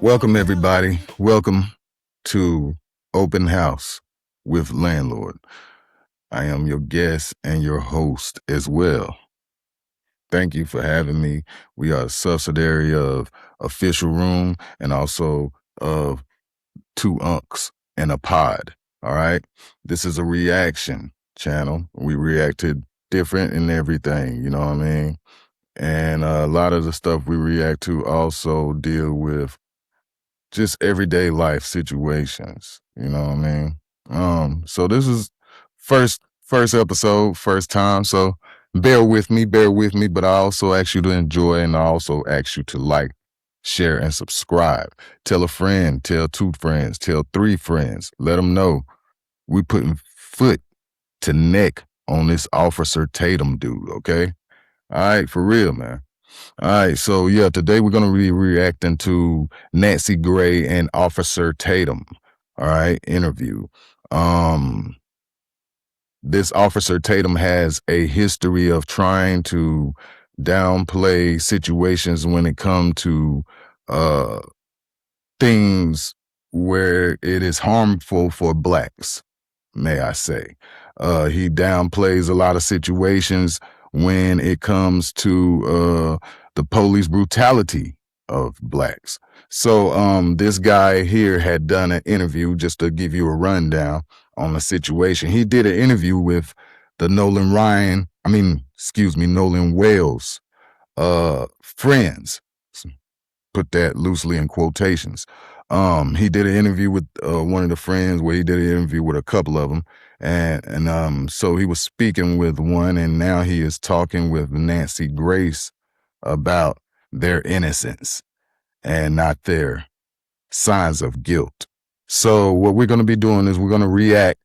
Welcome, everybody. Welcome to Open House with Landlord. I am your guest and your host as well. Thank you for having me. We are a subsidiary of Official Room and also of two UnKs and a pod. All right. This is a reaction channel. We react to different and everything, you know what I mean? And a lot of the stuff we react to also deal with just everyday life situations, you know what I mean? So this is first episode, first time, so bear with me, but I also ask you to enjoy and I also ask you to like, share, and subscribe. Tell a friend, tell two friends, tell three friends. Let them know we putting foot to neck on this Officer Tatum dude, okay? All right, for real, man. All right, so yeah, today we're gonna be reacting to Nancy Gray and Officer Tatum. All right, interview. This Officer Tatum has a history of trying to downplay situations when it comes to uh things where it is harmful for blacks, may I say. He downplays a lot of situations when it comes to the police brutality of blacks. So this guy here had done an interview, just to give you a rundown on the situation. He did an interview with the Nolan Wales friends. Put that loosely in quotations. He did an interview with one of the friends where he did an interview with a couple of them. And so he was speaking with one, and now he is talking with Nancy Grace about their innocence and not their signs of guilt. So what we're going to be doing is we're going to react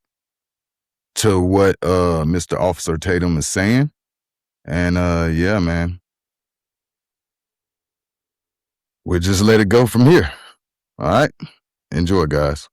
to what Mr. Officer Tatum is saying. And yeah, man, we'll just let it go from here. All right. Enjoy, guys.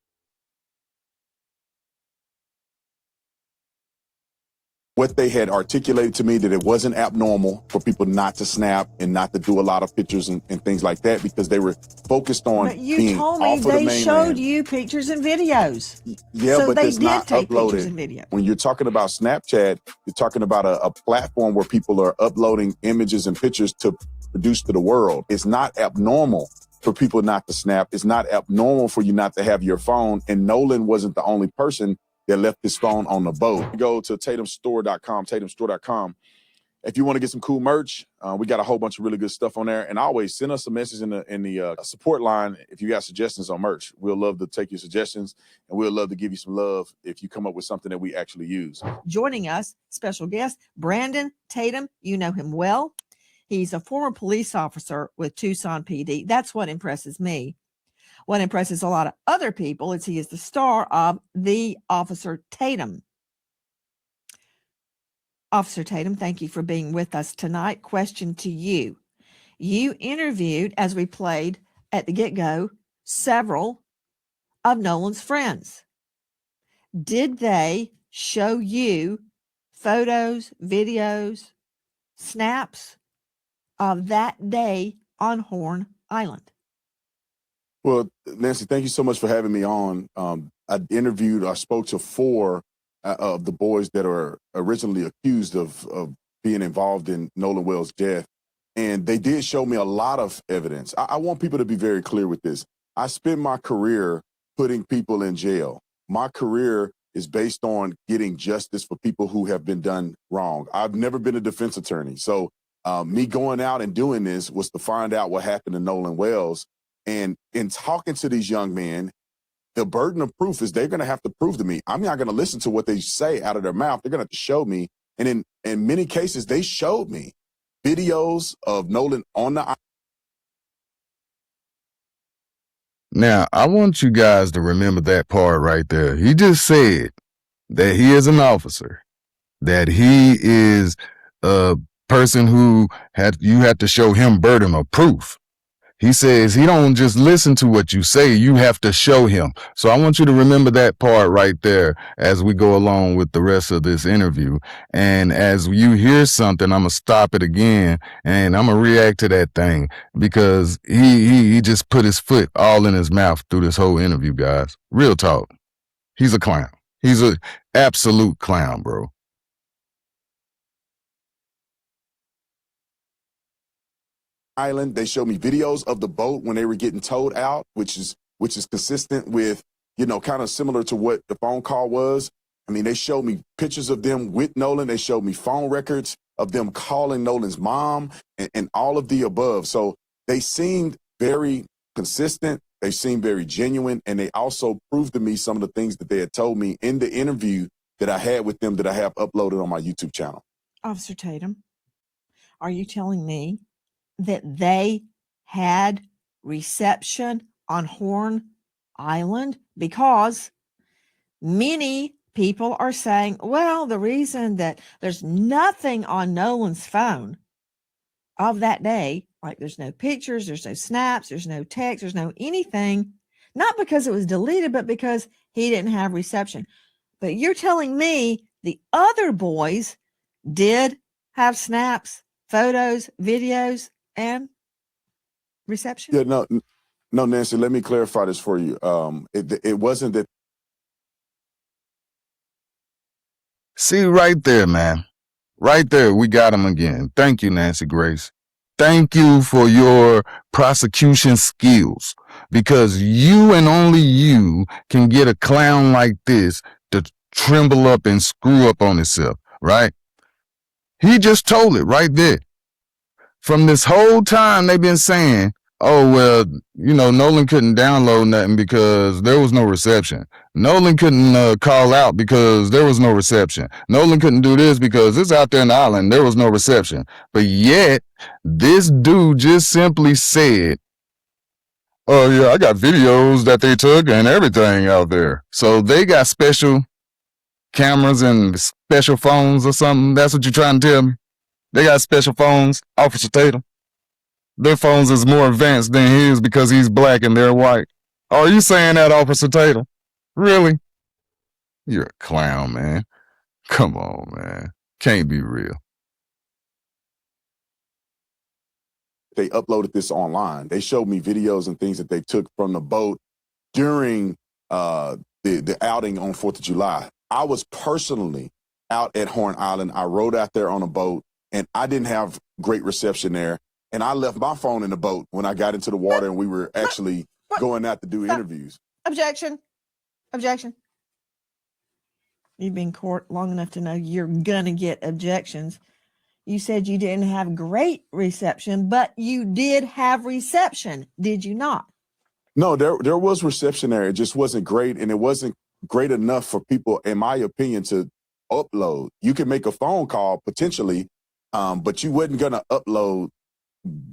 What they had articulated to me, that it wasn't abnormal for people not to snap and not to do a lot of pictures and things like that, because they were focused on But you being told me off of the they mainland. showed you pictures and videos. Yeah, so but they it's did not take uploaded. pictures and videos. When you're talking about Snapchat, you're talking about a platform where people are uploading images and pictures to produce to the world. It's not abnormal for people not to snap. It's not abnormal for you not to have your phone. And Nolan wasn't the only person that left his phone on the boat. Go to tatumstore.com. If you want to get some cool merch, we got a whole bunch of really good stuff on there. And always send us a message in the support line if you got suggestions on merch. We'll love to take your suggestions, and we'll love to give you some love if you come up with something that we actually use. Joining us, special guest, Brandon Tatum. You know him well. He's a former police officer with Tucson PD. That's what impresses me. What impresses a lot of other people is he is the star of The Officer Tatum. Officer Tatum, thank you for being with us tonight. Question to you. You interviewed, as we played at the get-go, several of Nolan's friends. Did they show you photos, videos, snaps of that day on Horn Island? Well, Nancy, thank you so much for having me on. I spoke to four of the boys that are originally accused of being involved in Nolan Wales' death. And they did show me a lot of evidence. I want people to be very clear with this. I spent my career putting people in jail. My career is based on getting justice for people who have been done wrong. I've never been a defense attorney. So me going out and doing this was to find out what happened to Nolan Wales. And in talking to these young men, the burden of proof is they're going to have to prove to me. I'm not going to listen to what they say out of their mouth. They're going to have to show me. And in many cases, they showed me videos of Nolan on the. Now, I want you guys to remember that part right there. He just said that he is an officer, that he is a person who you had to show him burden of proof. He says he don't just listen to what you say, you have to show him. So I want you to remember that part right there as we go along with the rest of this interview. And as you hear something, I'm going to stop it again and I'm going to react to that thing because he just put his foot all in his mouth through this whole interview, guys. Real talk. He's a clown. He's an absolute clown, bro. Island. They showed me videos of the boat when they were getting towed out, which is consistent with, you know, kind of similar to what the phone call was. I mean, they showed me pictures of them with Nolan. They showed me phone records of them calling Nolan's mom and all of the above. So they seemed very consistent. They seemed very genuine. And they also proved to me some of the things that they had told me in the interview that I had with them that I have uploaded on my YouTube channel. Officer Tatum, are you telling me that they had reception on Horn Island? Because many people are saying, well, the reason that there's nothing on Nolan's phone of that day, like there's no pictures, there's no snaps, there's no text, there's no anything, not because it was deleted, but because he didn't have reception. But you're telling me the other boys did have snaps, photos, videos, and reception? Yeah, no, Nancy, let me clarify this for you. It wasn't that. See right there, man. Right there, we got him again. Thank you, Nancy Grace. Thank you for your prosecution skills because you and only you can get a clown like this to tremble up and screw up on himself, right? He just told it right there. From this whole time they've been saying, oh, well, you know, Nolan couldn't download nothing because there was no reception. Nolan couldn't call out because there was no reception. Nolan couldn't do this because it's out there in the island. There was no reception. But yet, this dude just simply said, oh, yeah, I got videos that they took and everything out there. So they got special cameras and special phones or something. That's what you're trying to tell me? They got special phones, Officer Tatum. Their phones is more advanced than his because he's black and they're white. Are you saying that, Officer Tatum? Really? You're a clown, man. Come on, man. Can't be real. They uploaded this online. They showed me videos and things that they took from the boat during the outing on 4th of July. I was personally out at Horn Island. I rode out there on a boat, and I didn't have great reception there. And I left my phone in the boat when I got into the water and we were actually going out to do interviews. Objection. Objection. You've been in court long enough to know you're going to get objections. You said you didn't have great reception, but you did have reception, did you not? No, there was reception there. It just wasn't great, and it wasn't great enough for people, in my opinion, to upload. You can make a phone call potentially, but you wasn't going to upload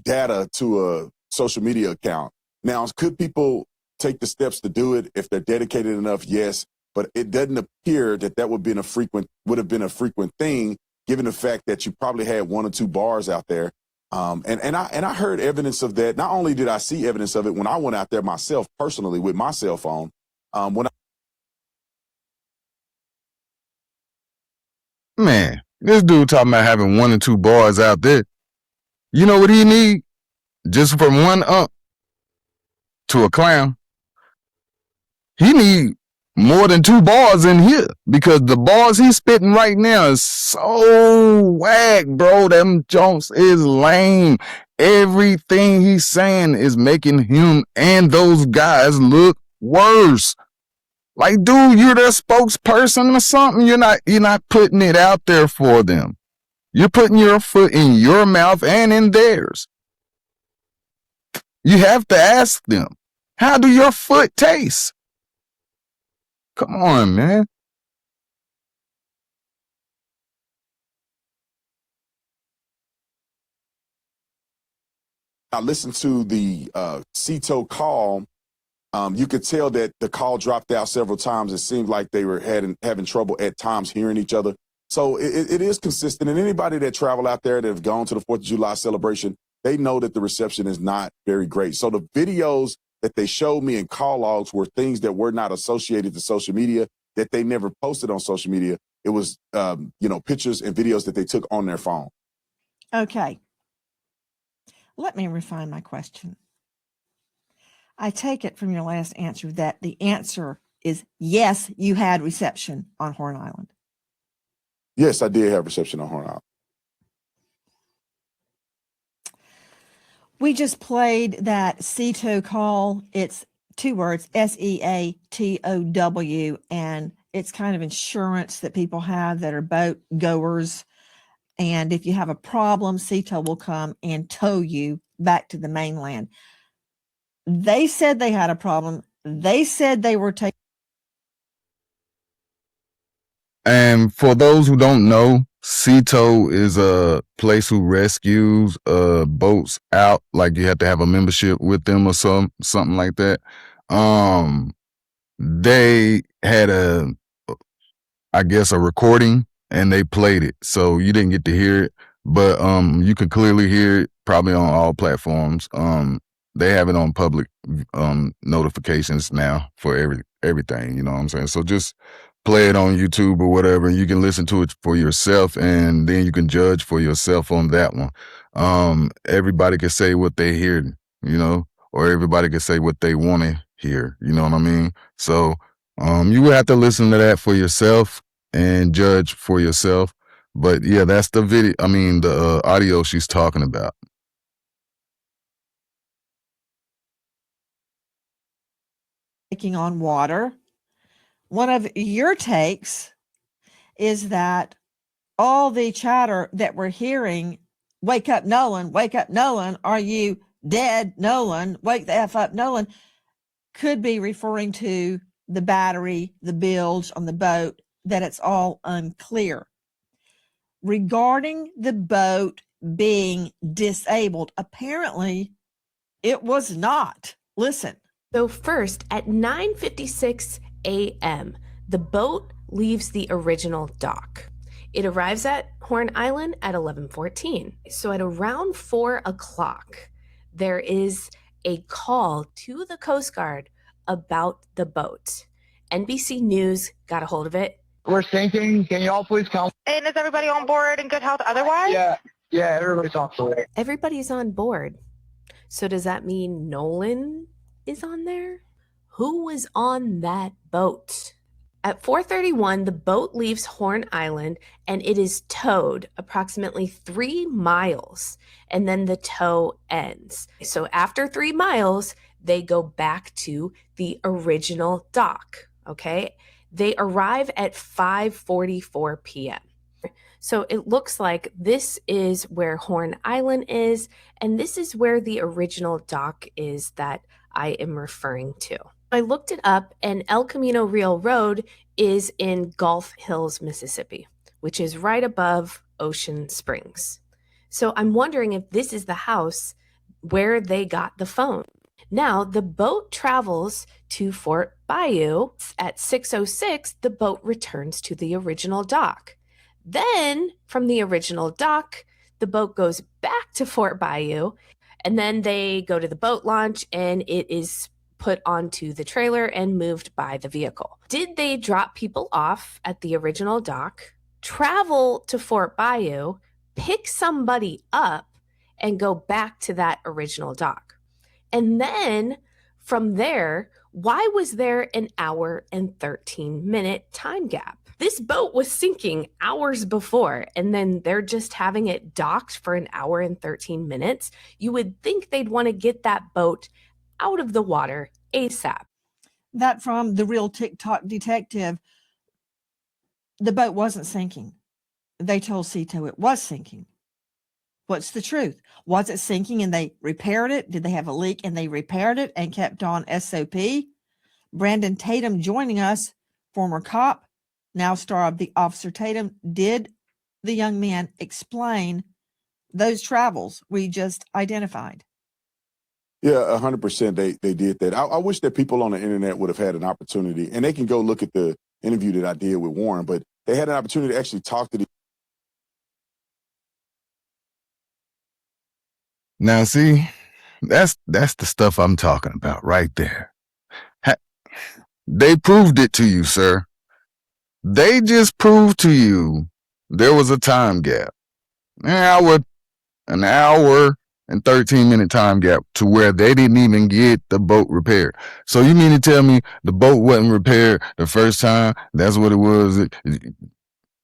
data to a social media account. Now, could people take the steps to do it if they're dedicated enough? Yes, but it doesn't appear that would have been a frequent thing, given the fact that you probably had one or two bars out there. And I heard evidence of that. Not only did I see evidence of it when I went out there myself personally with my cell phone, Man, this dude talking about having one or two bars out there. You know what he need? Just from one up to a clown. He need more than 2 bars in here because the bars he's spitting right now is so whack, bro. Them Jones is lame. Everything he's saying is making him and those guys look worse. Like, dude, you're their spokesperson or something. You're not putting it out there for them. You're putting your foot in your mouth and in theirs. You have to ask them, how do your foot taste? Come on, man. I listened to the CETO call. You could tell that the call dropped out several times. It seemed like they were having trouble at times hearing each other. So it is consistent. And anybody that travel out there that have gone to the 4th of July celebration, they know that the reception is not very great. So the videos that they showed me in call logs were things that were not associated to social media, that they never posted on social media. It was, pictures and videos that they took on their phone. Okay. Let me refine my question. I take it from your last answer that the answer is yes, you had reception on Horn Island. Yes, I did have reception on Horn Island. We just played that SEATOW call. It's 2 words, SEATOW, and it's kind of insurance that people have that are boat goers. And if you have a problem, SEATOW will come and tow you back to the mainland. They said they had a problem. They said they were taking. And for those who don't know, SeaTow is a place who rescues boats out. Like you have to have a membership with them or something like that. They had a recording and they played it. So you didn't get to hear it, but you can clearly hear it probably on all platforms. They have it on public notifications now for everything, you know what I'm saying? So just play it on YouTube or whatever, and you can listen to it for yourself, and then you can judge for yourself on that one. Everybody can say what they hear, or everybody can say what they want to hear, you know what I mean? So you will have to listen to that for yourself and judge for yourself. But yeah, that's the video. I mean, the audio she's talking about. Taking on water. One of your takes is that all the chatter that we're hearing, wake up, Nolan, are you dead, Nolan, wake the F up, Nolan, could be referring to the battery, the bilge on the boat, that it's all unclear. Regarding the boat being disabled, apparently it was not. Listen. So first, at 9:56 a.m., the boat leaves the original dock. It arrives at Horn Island at 11:14. So at around 4 o'clock, there is a call to the Coast Guard about the boat. NBC News got a hold of it. We're sinking. Can you all please come? And is everybody on board in good health otherwise? Yeah, everybody's on board. Everybody's on board. So does that mean Nolan is on there? Who was on that boat? At 4:31, the boat leaves Horn Island and it is towed approximately 3 miles, and then the tow ends. So after 3 miles, they go back to the original dock, okay? They arrive at 5:44 p.m. So it looks like this is where Horn Island is, and this is where the original dock is that I am referring to. I looked it up, and El Camino Real Road is in Gulf Hills, Mississippi, which is right above Ocean Springs. So I'm wondering if this is the house where they got the phone. Now, the boat travels to Fort Bayou. At 6:06, the boat returns to the original dock. Then, from the original dock, the boat goes back to Fort Bayou, and then they go to the boat launch, and it is put onto the trailer and moved by the vehicle. Did they drop people off at the original dock, travel to Fort Bayou, pick somebody up, and go back to that original dock? And then from there, why was there an hour and 13-minute time gap? This boat was sinking hours before, and then they're just having it docked for an hour and 13 minutes. You would think they'd want to get that boat out of the water ASAP. That from the Real TikTok Detective, the boat wasn't sinking. They told SeaTow it was sinking. What's the truth? Was it sinking and they repaired it? Did they have a leak and they repaired it and kept on SOP? Brandon Tatum joining us, former cop, now star of the Officer Tatum. Did the young man explain those travels we just identified? Yeah, 100% they did that. I wish that people on the internet would have had an opportunity, and they can go look at the interview that I did with Warren, but they had an opportunity to actually talk to the Now, see, that's the stuff I'm talking about right there. They proved it to you, sir. They just proved to you there was a time gap. An hour and 13-minute time gap to where they didn't even get the boat repaired. So you mean to tell me the boat wasn't repaired the first time? That's what it was. The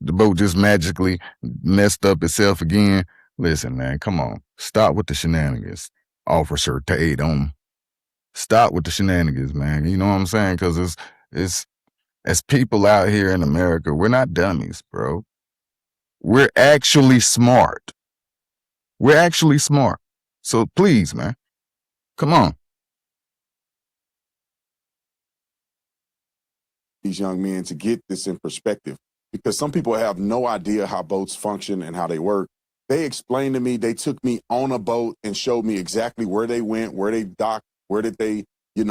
boat just magically messed up itself again. Listen, man, come on. Stop with the shenanigans, Officer Tatum. Stop with the shenanigans, man. You know what I'm saying? Because it's as people out here in America, we're not dummies, bro. We're actually smart. We're actually smart. So please, man, come on. These young men to get this in perspective, because some people have no idea how boats function and how they work. They explained to me, they took me on a boat and showed me exactly where they went, where they docked, where did they,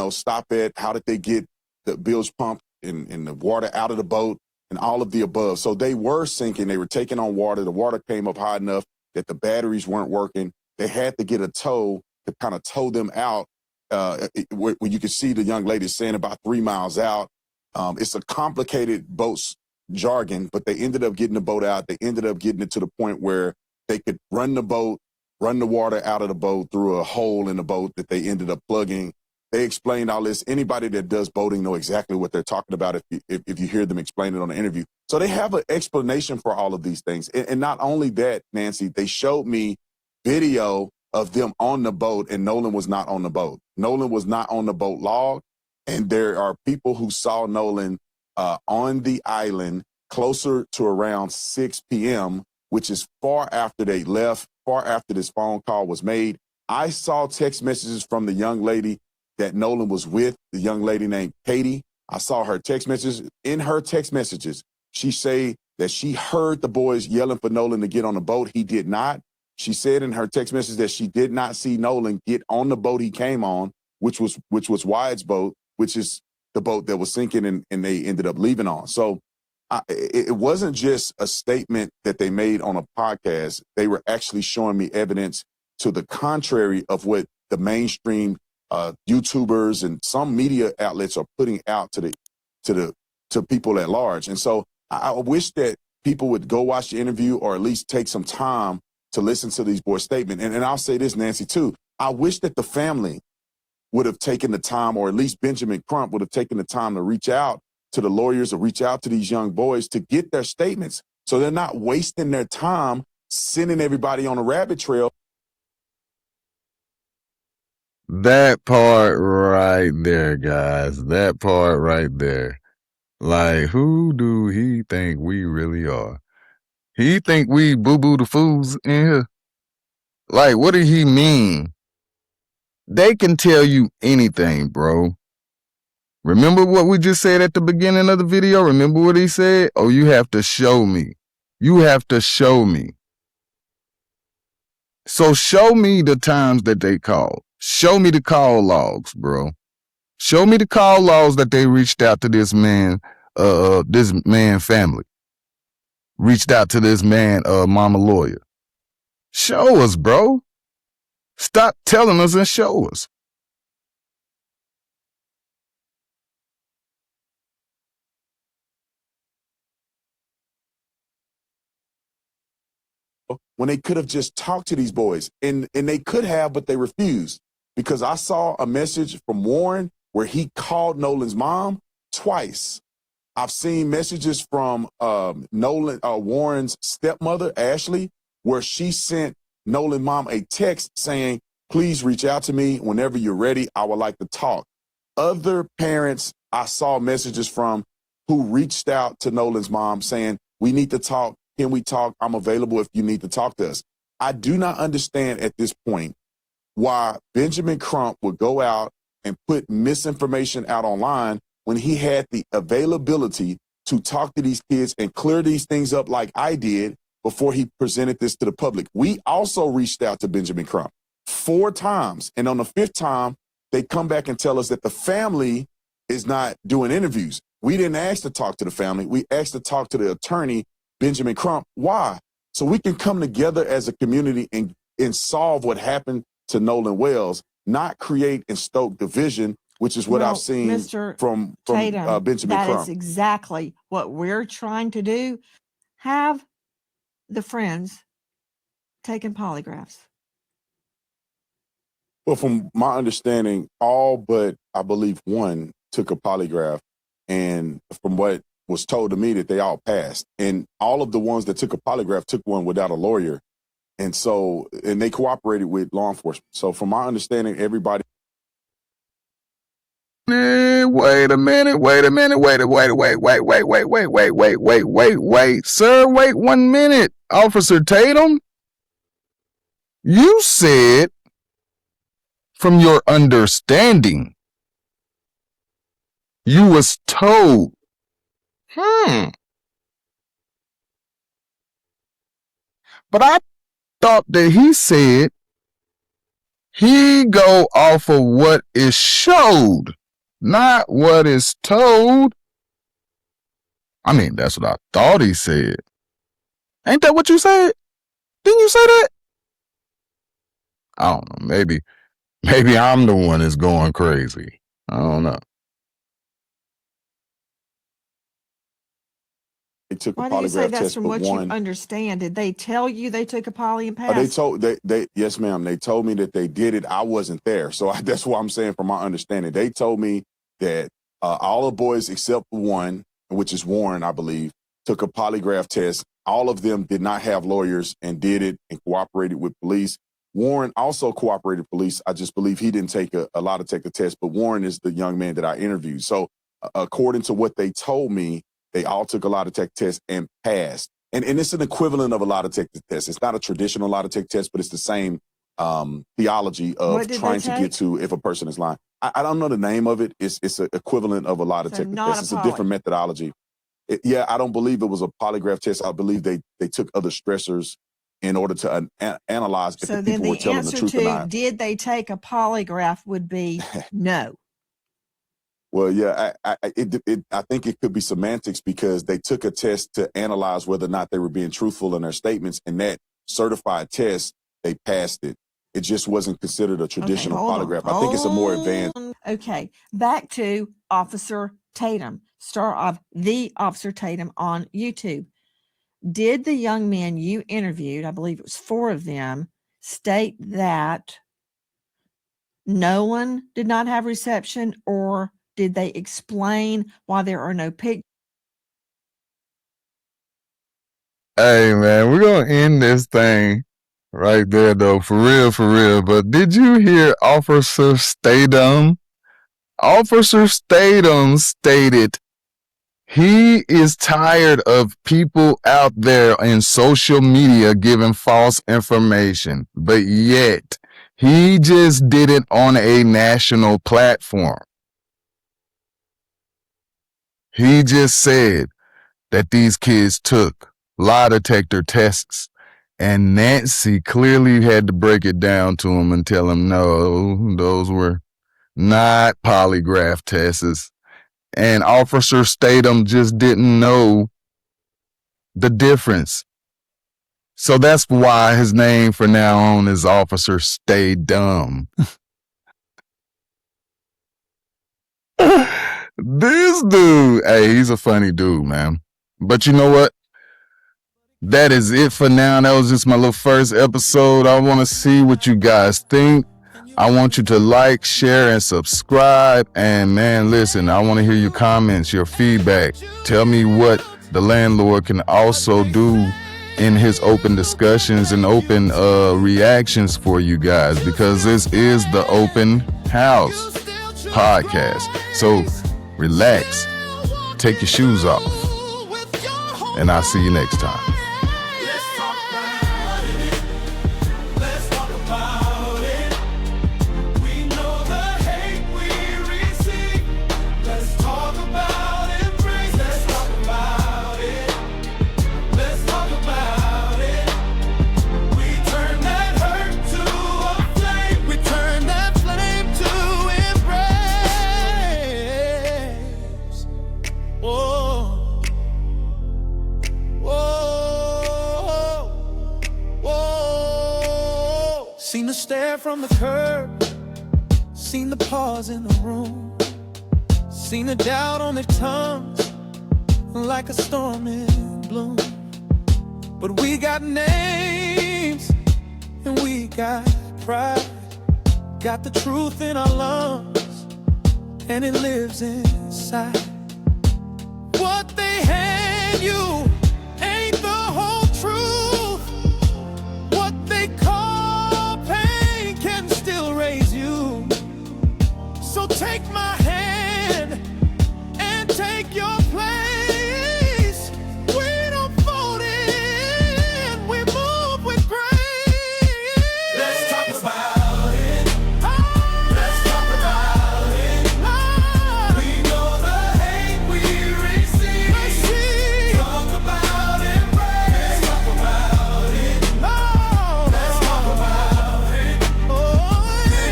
stop at, how did they get the bilge pump and the water out of the boat and all of the above. So they were sinking, they were taking on water. The water came up high enough that the batteries weren't working. They had to get a tow to kind of tow them out, where you could see the young lady saying about 3 miles out. It's a complicated boat's jargon, but they ended up getting the boat out. They ended up getting it to the point where they could run the boat, run the water out of the boat through a hole in the boat that they ended up plugging. They explained all this. Anybody that does boating know exactly what they're talking about if you hear them explain it on the interview. So they have an explanation for all of these things. And not only that, Nancy, they showed me video of them on the boat, and Nolan was not on the boat. Nolan was not on the boat log. And there are people who saw Nolan on the island closer to around 6 p.m., which is far after they left, far after this phone call was made. I saw text messages from the young lady that Nolan was with, the young lady named Katie. I saw her text messages. In her text messages, she said that she heard the boys yelling for Nolan to get on the boat. He did not. She said in her text message that she did not see Nolan get on the boat he came on, which was Wyatt's boat, which is the boat that was sinking and they ended up leaving on. So it wasn't just a statement that they made on a podcast. They were actually showing me evidence to the contrary of what the mainstream YouTubers and some media outlets are putting out to people at large. And so I wish that people would go watch the interview or at least take some time to listen to these boys' statement. And I'll say this, Nancy, too. I wish that the family would have taken the time, or at least Benjamin Crump would have taken the time to reach out to the lawyers or reach out to these young boys to get their statements so they're not wasting their time sending everybody on a rabbit trail. That part right there, guys. That part right there. Like, who do he think we really are? He think we boo-boo the fools in here? Like, what did he mean? They can tell you anything, bro. Remember what we just said at the beginning of the video? Remember what he said? Oh, you have to show me. You have to show me. So show me the times that they called. Show me the call logs, bro. Show me the call logs that they reached out to this man family. Reached out to this man, mama lawyer. Show us, bro. Stop telling us and show us. When they could have just talked to these boys, and they could have, but they refused, because I saw a message from Warren where he called Nolan's mom twice. I've seen messages from Warren's stepmother, Ashley, where she sent Nolan's mom a text saying, please reach out to me whenever you're ready. I would like to talk. Other parents I saw messages from who reached out to Nolan's mom saying, we need to talk. Can we talk? I'm available if you need to talk to us. I do not understand at this point why Benjamin Crump would go out and put misinformation out online when he had the availability to talk to these kids and clear these things up like I did before he presented this to the public. We also reached out to Benjamin Crump 4 times. And on the 5th time, they come back and tell us that the family is not doing interviews. We didn't ask to talk to the family. We asked to talk to the attorney, Benjamin Crump. Why? So we can come together as a community and solve what happened to Nolan Wells, not create and stoke division, which is what I've seen Mr. from Tatum, Benjamin that Crump. is exactly what we're trying to do. Have the friends taken polygraphs. Well, from my understanding, all but I believe one took a polygraph, and from what was told to me, that they all passed. And all of the ones that took a polygraph took one without a lawyer, and they cooperated with law enforcement. So, from my understanding, everybody. Wait a minute, sir, wait 1 minute. Officer Tatum, you said from your understanding, you was told. But I thought that he said he go off of what is showed, not what is told. I mean, that's what I thought he said. Ain't that what you said? Didn't you say that? I don't know. Maybe I'm the one that's going crazy. I don't know. They took Why a do you say polygraph that's test, from but what one. you understand? Did they tell you they took a poly and passed? They told yes, ma'am. They told me that they did it. I wasn't there, so that's what I'm saying. From my understanding, they told me that all the boys except one, which is Warren, I believe, took a polygraph test. All of them did not have lawyers and did it and cooperated with police. Warren also cooperated with police. I just believe he didn't take a lot to take the test, but Warren is the young man that I interviewed. So according to what they told me, they all took a lie detector test and passed. And it's an equivalent of a lie detector test. It's not a traditional lie detector test, but it's the same theology of trying to get to if a person is lying. I don't know the name of it. It's an equivalent of a lie detector test. It's a different methodology. I don't believe it was a polygraph test. I believe they took other stressors in order to analyze if the people were telling the truth or not. Did they take a polygraph would be no. Well, yeah, I think it could be semantics, because they took a test to analyze whether or not they were being truthful in their statements, and that certified test, they passed it. It just wasn't considered a traditional polygraph. I think it's a more advanced. Okay, back to Officer Tatum, star of the Officer Tatum on YouTube. Did the young men you interviewed, I believe it was 4 of them, state that no one did not have reception, or did they explain why there are no pictures? Hey, man, we're going to end this thing right there, though, for real. But did you hear Officer Tatum? Officer Tatum stated he is tired of people out there in social media giving false information, but yet he just did it on a national platform. He just said that these kids took lie detector tests, and Nancy clearly had to break it down to him and tell him, no, those were not polygraph tests. And Officer Tatum just didn't know the difference. So that's why his name from now on is Officer Stay Dumb. This dude, hey, he's a funny dude, man. But you know what? That is it for now. That was just my little first episode. I want to see what you guys think. I want you to like, share, and subscribe. And man, listen, I want to hear your comments, your feedback. Tell me what the landlord can also do in his open discussions and open reactions for you guys, because this is the Open House podcast. So relax, take your shoes off, and I'll see you next time. Whoa. Seen the stare from the curb, seen the pause in the room, seen the doubt on their tongues, like a storm in bloom. But we got names, and we got pride, got the truth in our lungs, and it lives inside. What they hand you ain't the whole truth. What they call pain can still raise you. So take my hand and take your place. We don't fold in, we move with grace. Let's talk about it. Let's talk about it. We know the hate we receive. Talk about embrace. Let's talk about it. Let's talk about it.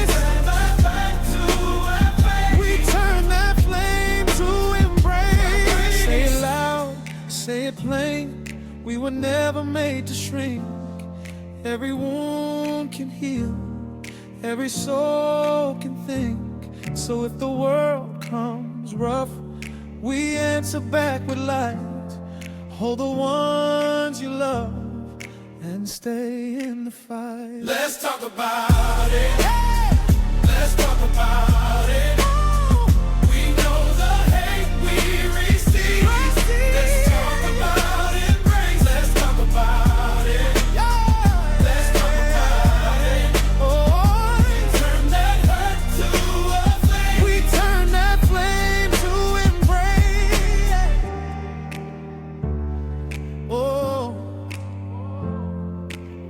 Turn that back to our faith. We turn that flame to embrace. Say it loud, say it plain. We were never made to shrink. Every wound can heal, every soul can think. So if the world comes rough, we answer back with light. Hold the ones you love and stay in the fight. Let's talk about it. Let's talk about it.